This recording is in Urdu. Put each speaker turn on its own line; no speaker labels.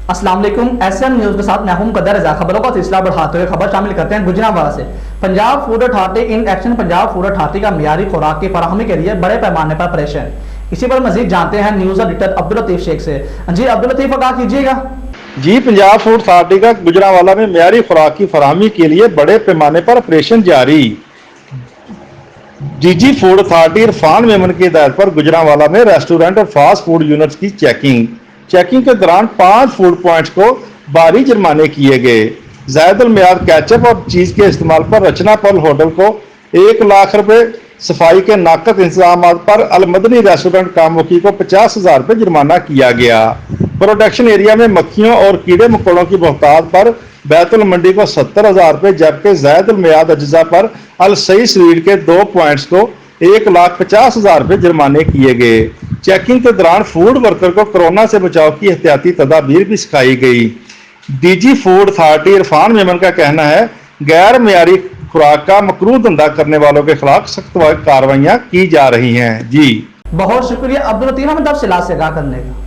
السلام علیکم، ایس ایم نیوز کے ساتھ میں ہوں مقدر رضا۔ خبروں کا سلسلہ بڑھاتے ہوئے خبر شامل کرتے ہیں گجرانوالہ سے۔ Punjab food authority in action Punjab food authority کا معیاری خوراک کی فراہمی کے لیے بڑے پیمانے پر آپریشن۔ اسی پر مزید جانتے ہیں نیوز ایڈیٹر عبداللطیف شیخ سے۔ جی عبداللطیف، آگاہ کیجیے گا۔
جی، پنجاب فوڈ اتھارٹی کا گجرانوالہ میں معیاری خوراک کی فراہمی کے لیے بڑے پیمانے پر آپریشن جاری۔ D G food authority Irfan Memon کی ہدایت پر گجرانوالہ میں ریسٹورنٹ اور فاسٹ فوڈ یونٹس کی چیکنگ کے دوران 5 فوڈ پوائنٹس کو بھاری جرمانے کیے گئے۔ زائد المیعاد کیچپ اور چیز کے استعمال پر رچنا پل ہوٹل کو 1 لاکھ روپے، صفائی کے ناقص انتظامات پر المدنی ریسٹورنٹ کاموکی کو 50,000 روپے جرمانہ کیا گیا۔ پروڈکشن ایریا میں مکھیوں اور کیڑے مکوڑوں کی بہتات پر بیت المنڈی کو 70,000 روپے، جبکہ زائد المیعاد اجزاء پر السعید سویٹ کے 2 پوائنٹس کو 1,50,000 روپے جرمانے کیے گئے۔ چیکنگ کے دوران فوڈ ورکر کو کورونا سے بچاؤ کی احتیاطی تدابیر بھی سکھائی گئی۔ D G food authority Irfan Memon کا کہنا ہے، غیر معیاری خوراک کا مکروہ دھندا کرنے والوں کے خلاف سخت کارروائیاں کی جا رہی ہیں۔ جی
بہت شکریہ عبداللطیف، ہمیں تفصیلات سے آگاہ کرنے کا۔